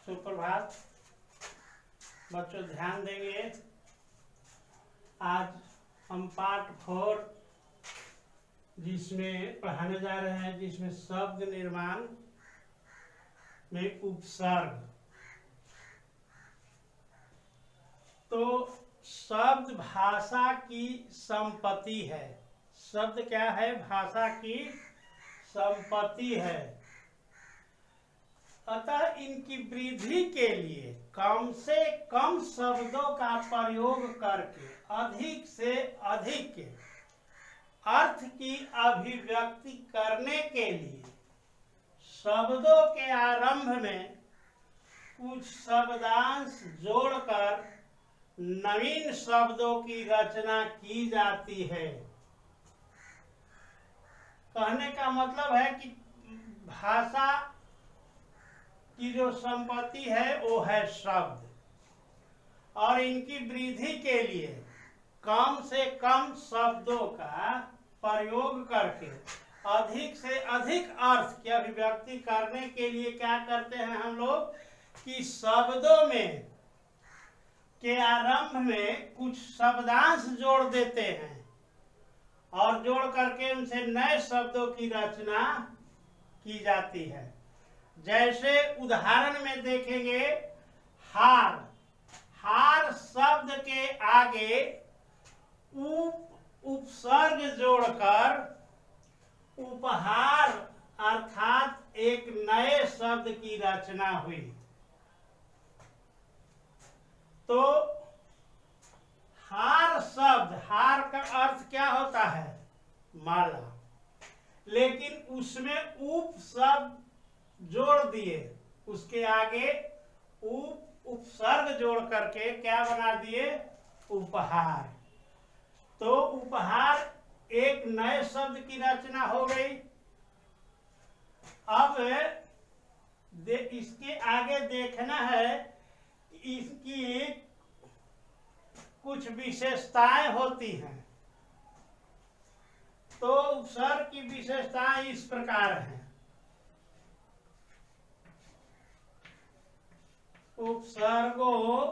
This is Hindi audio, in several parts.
सुप्रभात बच्चों, ध्यान देंगे। आज हम पार्ट 4 जिसमें पढ़ाने जा रहे हैं, जिसमें शब्द निर्माण में उपसर्ग। तो शब्द भाषा की संपत्ति है। शब्द क्या है? भाषा की संपत्ति है। अतः इनकी वृद्धि के लिए कम से कम शब्दों का प्रयोग करके अधिक से अधिक अर्थ की अभिव्यक्ति करने के लिए शब्दों के आरंभ में कुछ शब्दांश जोड़कर नवीन शब्दों की रचना की जाती है। कहने का मतलब है कि भाषा की जो संपत्ति है वो है शब्द, और इनकी वृद्धि के लिए कम से कम शब्दों का प्रयोग करके अधिक से अधिक अर्थ की अभिव्यक्ति करने के लिए क्या करते हैं हम लोग कि शब्दों में के आरंभ में कुछ शब्दांश जोड़ देते हैं और जोड़ करके उनसे नए शब्दों की रचना की जाती है। जैसे उदाहरण में देखेंगे, हार। हार शब्द के आगे उपसर्ग जोड़कर उपहार अर्थात एक नए शब्द की रचना हुई। तो हार शब्द, हार का अर्थ क्या होता है? माला। लेकिन उसमें उप शब्द जोड़ दिए, उसके आगे उपसर्ग जोड़ करके क्या बना दिए? उपहार। तो उपहार एक नए शब्द की रचना हो गई। अब इसके आगे देखना है कि इसकी कुछ विशेषताएं होती हैं। तो उपसर्ग की विशेषताएं इस प्रकार हैं। उपसर्गों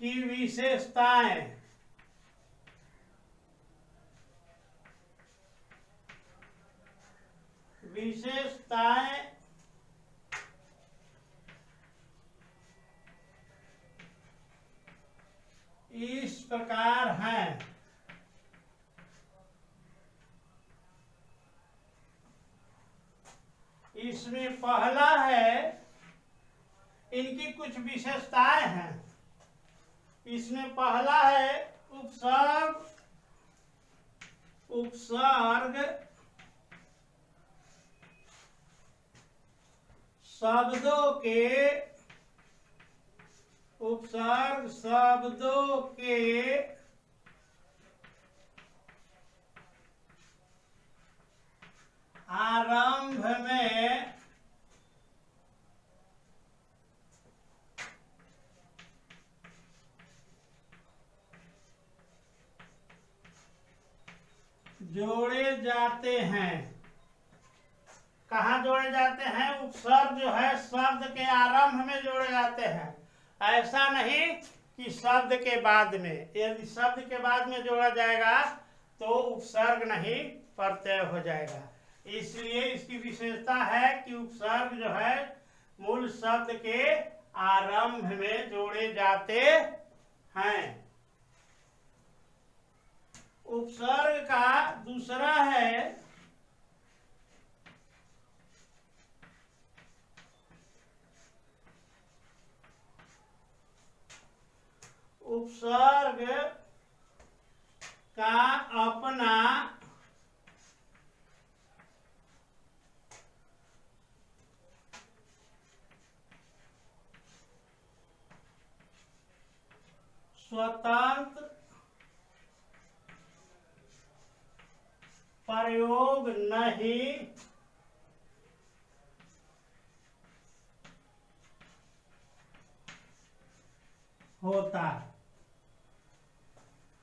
की विशेषताएं। विशेषताएं इस प्रकार हैं। इसमें पहला है, इनकी कुछ विशेषताएं हैं। इसमें पहला है उपसर्ग। उपसर्ग शब्दों के आरंभ में जोड़े जाते हैं। कहाँ जोड़े जाते हैं? उपसर्ग जो है शब्द के आरंभ में जोड़े जाते हैं। ऐसा नहीं कि शब्द के बाद में। यदि शब्द के बाद में जोड़ा जाएगा तो उपसर्ग नहीं, प्रत्यय हो जाएगा। इसलिए इसकी विशेषता है कि उपसर्ग जो है मूल शब्द के आरंभ में जोड़े जाते हैं। उपसर्ग का दूसरा है उपसर्ग का अपना स्वतंत्र प्रयोग नहीं होता।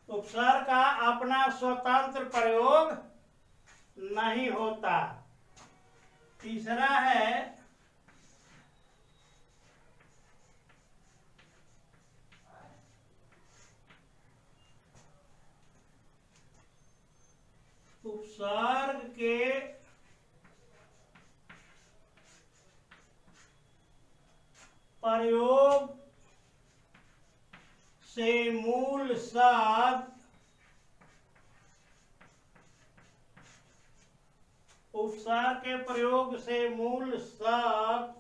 उपसर्ग का अपना स्वतंत्र प्रयोग नहीं होता। तीसरा है उपसर्ग के प्रयोग से मूल शब्द उपसर्ग के प्रयोग से मूल शब्द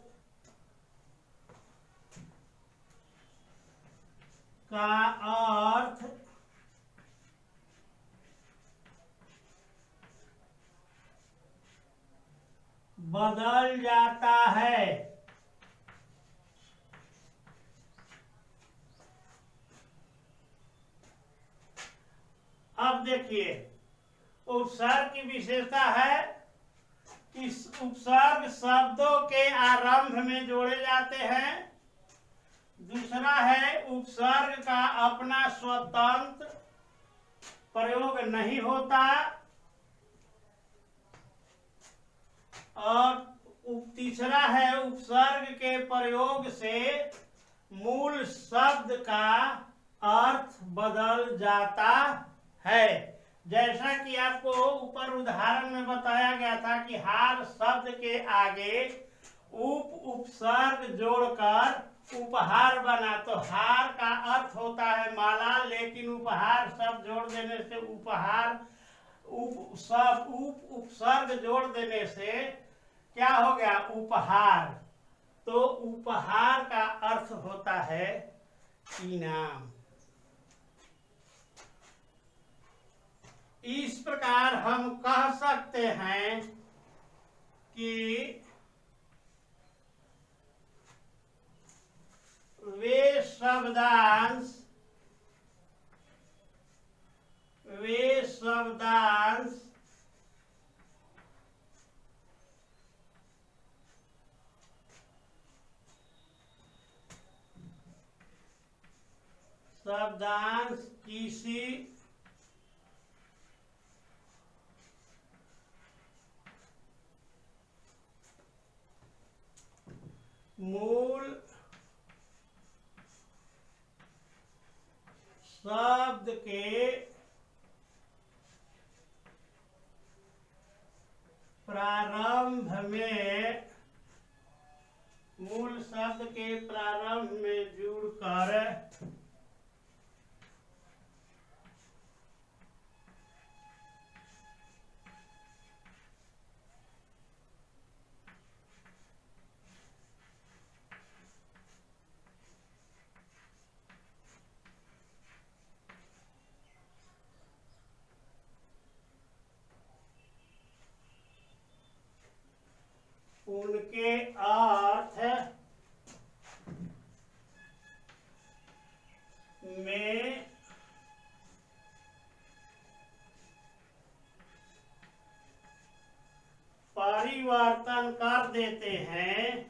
का अर्थ बदल जाता है। अब देखिए, उपसर्ग की विशेषता है कि उपसर्ग शब्दों के आरंभ में जोड़े जाते हैं। दूसरा है उपसर्ग का अपना स्वतंत्र प्रयोग नहीं होता। और तीसरा है उपसर्ग के प्रयोग से मूल शब्द का अर्थ बदल जाता है। जैसा कि आपको ऊपर उदाहरण में बताया गया था कि हार शब्द के आगे उपसर्ग जोड़कर उपहार बना, तो हार का अर्थ होता है माला, लेकिन उपहार शब्द जोड़ देने से उपहार उपसर्ग जोड़ देने से क्या हो गया? उपहार। तो उपहार का अर्थ होता है इनाम। इस प्रकार हम कह सकते हैं कि वे शब्दांश किसी मूल शब्द के प्रारंभ में जुड़कर उनके अर्थ में परिवर्तन कर देते हैं।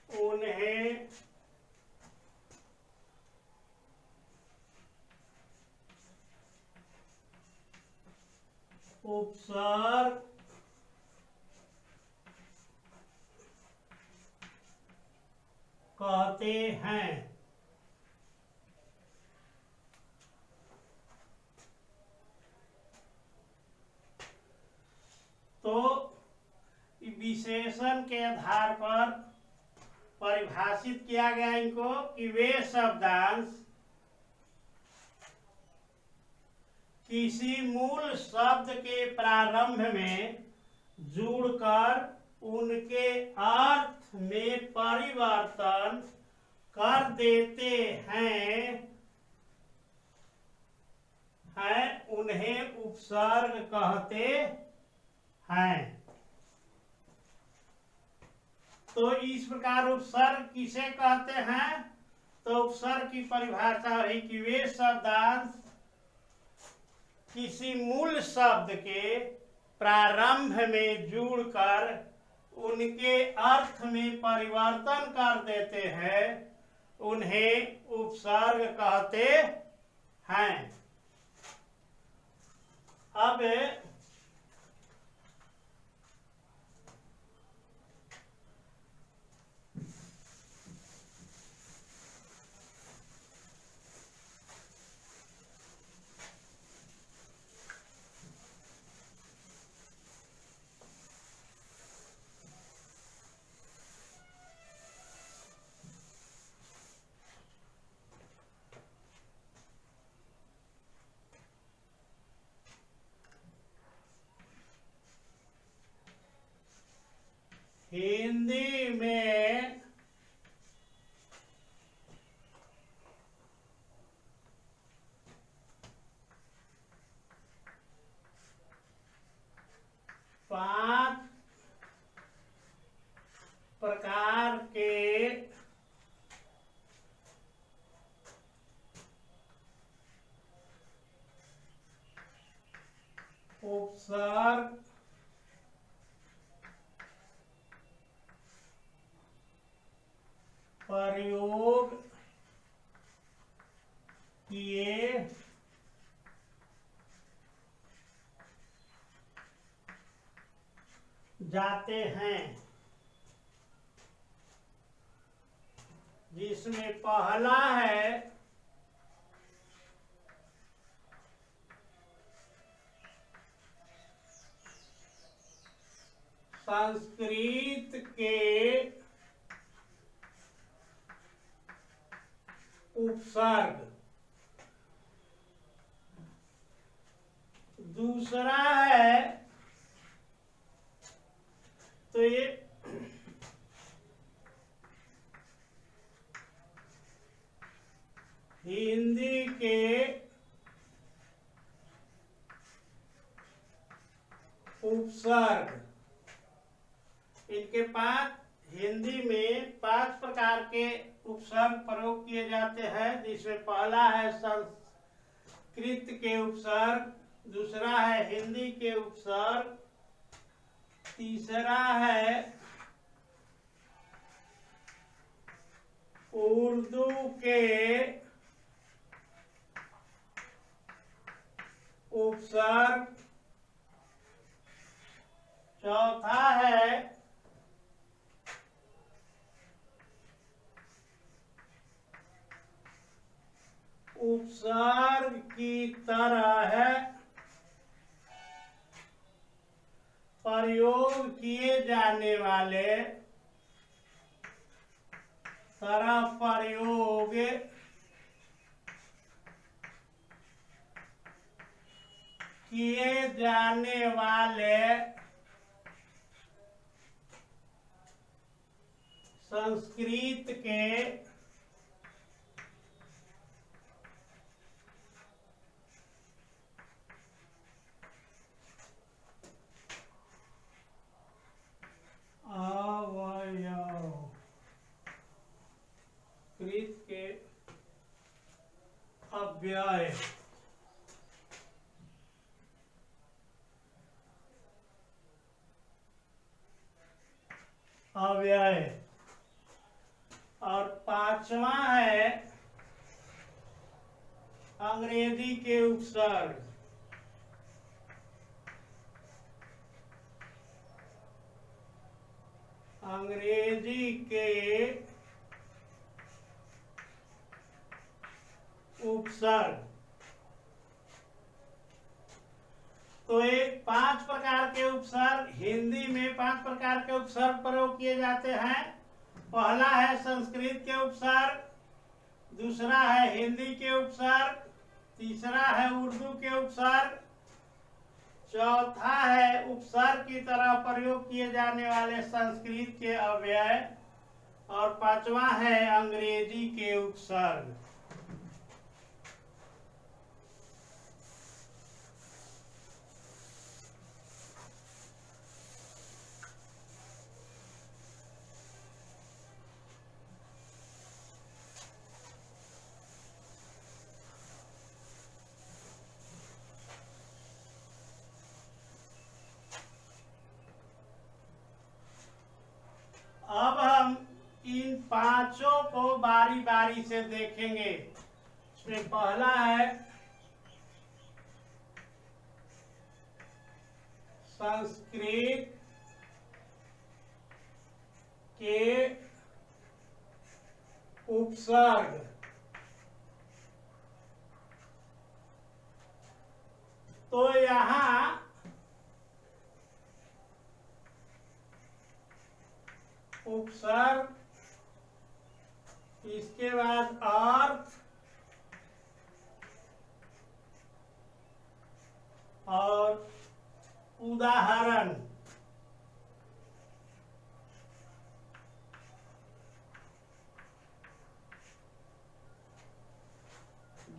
उन्हें उपसर्ग कहते हैं। तो विशेषण के आधार पर परिभाषित किया गया इनको कि वे शब्दांश किसी मूल शब्द के प्रारंभ में जुड़कर उनके अर्थ में परिवर्तन कर देते हैं, उन्हें उपसर्ग कहते हैं। तो इस प्रकार उपसर्ग किसे कहते हैं? तो उपसर्ग की परिभाषा है कि वे शब्दांश किसी मूल शब्द के प्रारंभ में जुड़कर उनके अर्थ में परिवर्तन कर देते हैं, उन्हें उपसर्ग कहते हैं। अब हिंदी में पांच प्रकार के उपसर्ग प्रयोग किए जाते हैं, जिसमें पहला है संस्कृत के उपसर्ग, दूसरा है तो ये हिंदी के उपसर्ग। इनके पांच हिंदी में 5 प्रकार के उपसर्ग प्रयोग किए जाते हैं, जिसमें पहला है संस्कृत के उपसर्ग, दूसरा है हिंदी के उपसर्ग, तीसरा है उर्दू के उपसर्ग, चौथा है उपसर्ग की तरह प्रयोग किए जाने वाले प्रयोग किए जाने वाले संस्कृत के अवयव, कृत के अव्यय, अव्यय, और पांचवा है अंग्रेजी के उपसर्ग। अंग्रेजी के उपसर्ग। तो एक 5 प्रकार के उपसर्ग, हिंदी में 5 प्रकार के उपसर्ग प्रयोग किए जाते हैं। पहला है संस्कृत के उपसर्ग, दूसरा है हिंदी के उपसर्ग, तीसरा है उर्दू के उपसर्ग, चौथा है उपसर्ग की तरह प्रयोग किए जाने वाले संस्कृत के अव्यय, और पांचवा है अंग्रेजी के उपसर्ग। इसे देखेंगे। इसमें पहला है संस्कृत के उपसर्ग। तो यहाँ उपसर्ग, इसके बाद अर्थ और उदाहरण।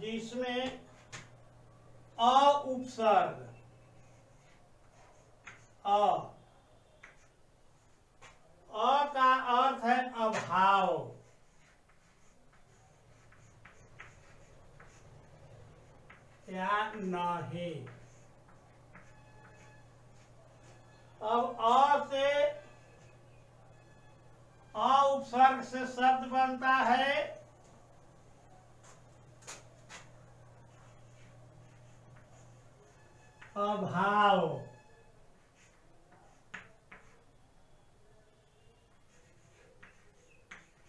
जिसमें अ उपसर्ग, अ का अर्थ है अभाव। या नहीं। अब अ उपसर्ग से शब्द बनता है अभाव।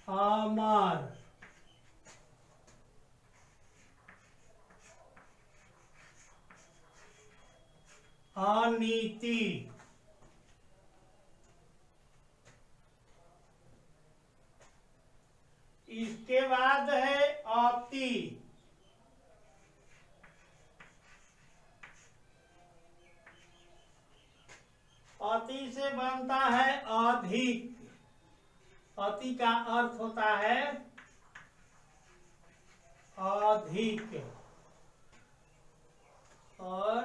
अमर, अनीति, इसके बाद है अति। अति से बनता है अधिक। अति का अर्थ होता है अधिक। और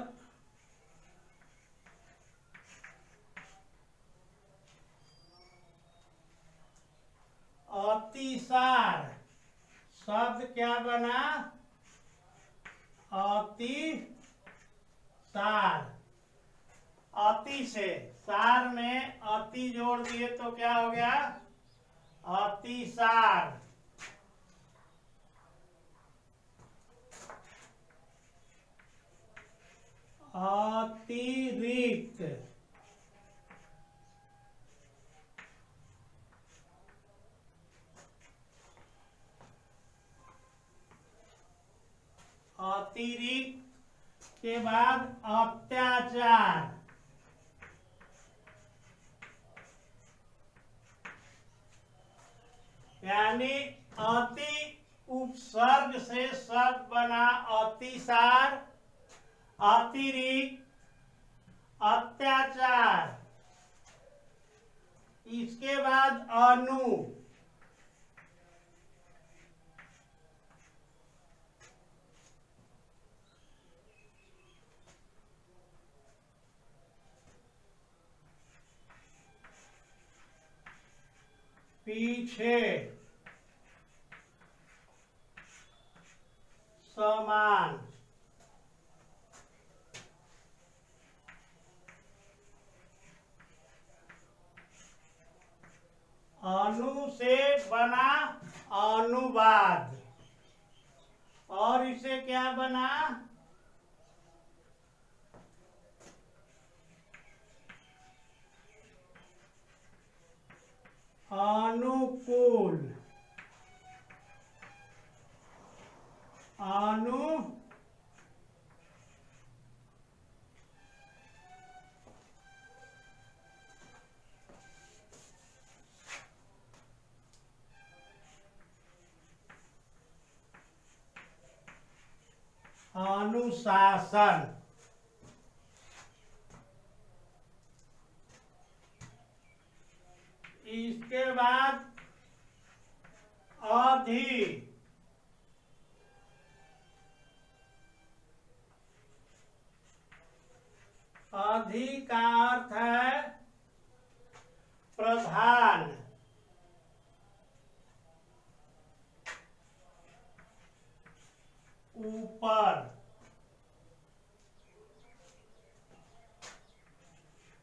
अतिसार शब्द क्या बना? अतिसार। अति से सार में अति जोड़ दिए तो क्या हो गया? अतिसार। अतिरिक्त, अतिरिक्त के बाद अत्याचार। यानी अति उपसर्ग से शब्द बना अतिसार, अतिरिक्त, अत्याचार। इसके बाद अनु। पीछे, समान। अनु से बना अनुवाद। और इसे क्या बना? अनुकूल। अनुशासन। इसके बाद अधि। अधि का अर्थ है प्रधान। ऊपर।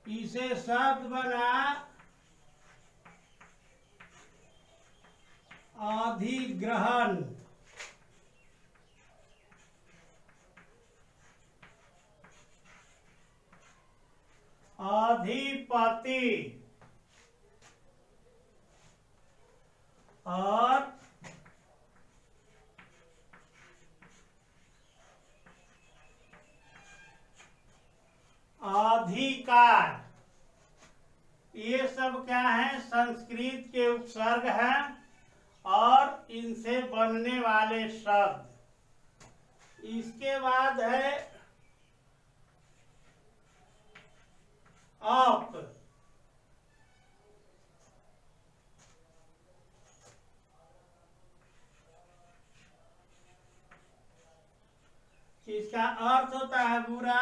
इसे शब्द बना अधिग्रहण, अधिपति और अधिकार, ये सब क्या है? संस्कृत के उपसर्ग हैं और इनसे बनने वाले शब्द। इसके बाद है अप, इसका अर्थ होता है बुरा,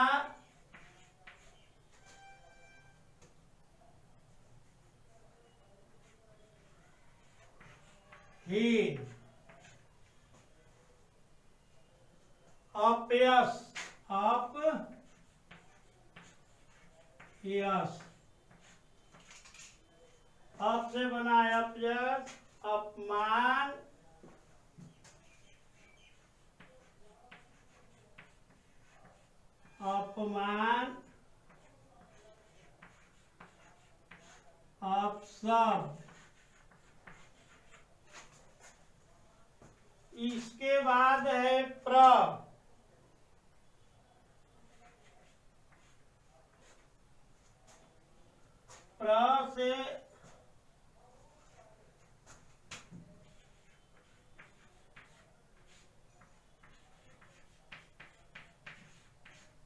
हीन, अपयश, अपयश, अप से बना है अपयश, अपमान, अपमान, अपशब्द। इसके बाद है प्र, प्र से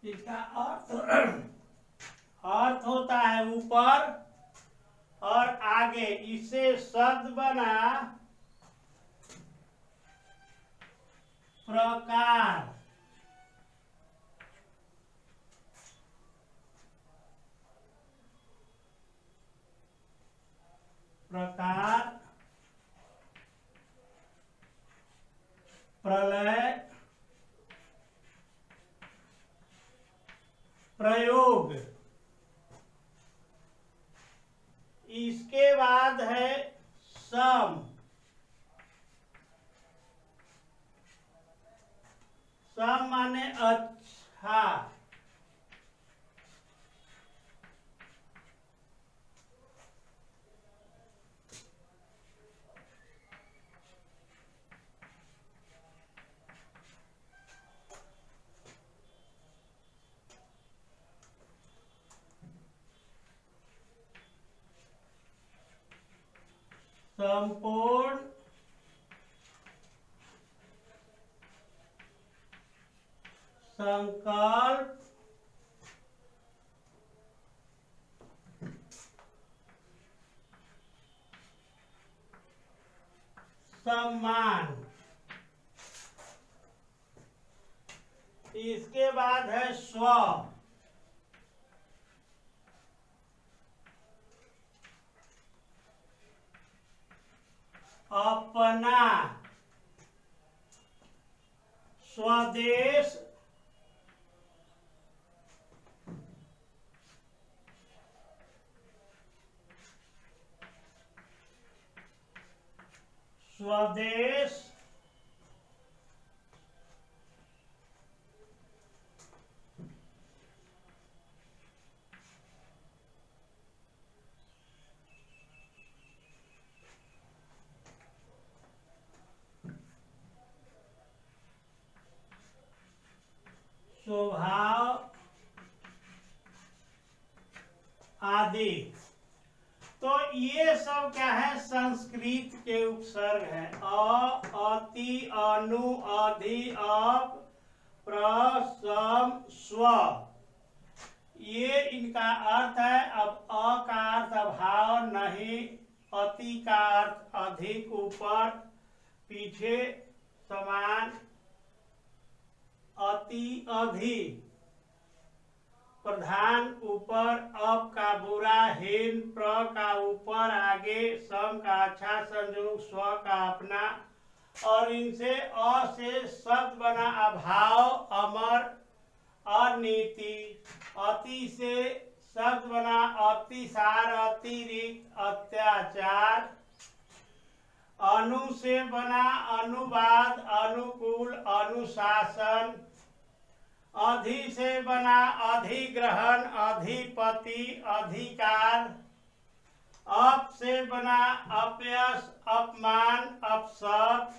इसका अर्थ होता है ऊपर और आगे। इससे शब्द बना प्रकार, प्रकार, प्रलय, प्रयोग। इसके बाद है सम, सम माने अच्छा, संपूर्ण, संकल्प, सम्मान। इसके बाद है स्व, अपना, स्वदेश, स्वदेश, स्वभाव आदि। तो ये सब क्या है? संस्कृत के उपसर्ग है। अ, अति, अनु, अधि, अप, प्र, सम, स्व, ये इनका अर्थ है। अब अ का अर्थ अभाव, नहीं, अति का अर्थ अधिक, ऊपर, पीछे, समान, अति, अधिक, प्रधान, ऊपर, अप का बुरा, हीन, प्र का ऊपर, आगे, सम का अच्छा, संयोग, स्व का अपना। और इनसे अ से शब्द बना अभाव, अमर, अनीति। अति से शब्द बना अतिसार, अतिरिक्त, अत्याचार। अनु से बना अनुवाद, अनुकूल, अनुशासन। अधि से बना अधिग्रहण, अधिपति, अधिकार। अप से बना अपयश, अपमान, अपशब्द।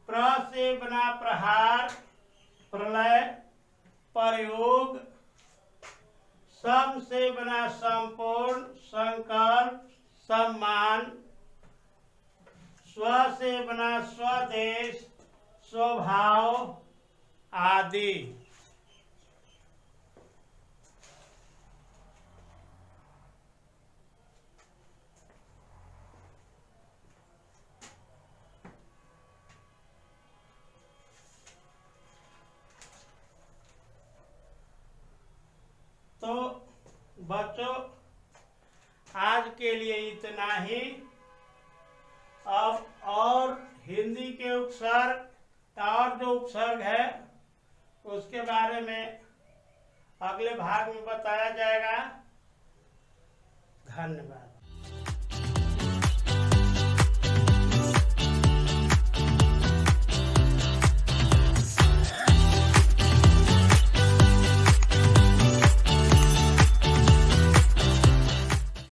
प्र से बना प्रहार, प्रलय, प्रयोग। सम से बना संपूर्ण, संकल्प, सम्मान। स्व से बना स्वदेश, स्वभाव आदि। तो बच्चों, आज के लिए इतना ही। अब और हिंदी के उपसर्ग और जो उपसर्ग है उसके बारे में अगले भाग में बताया जाएगा। धन्यवाद।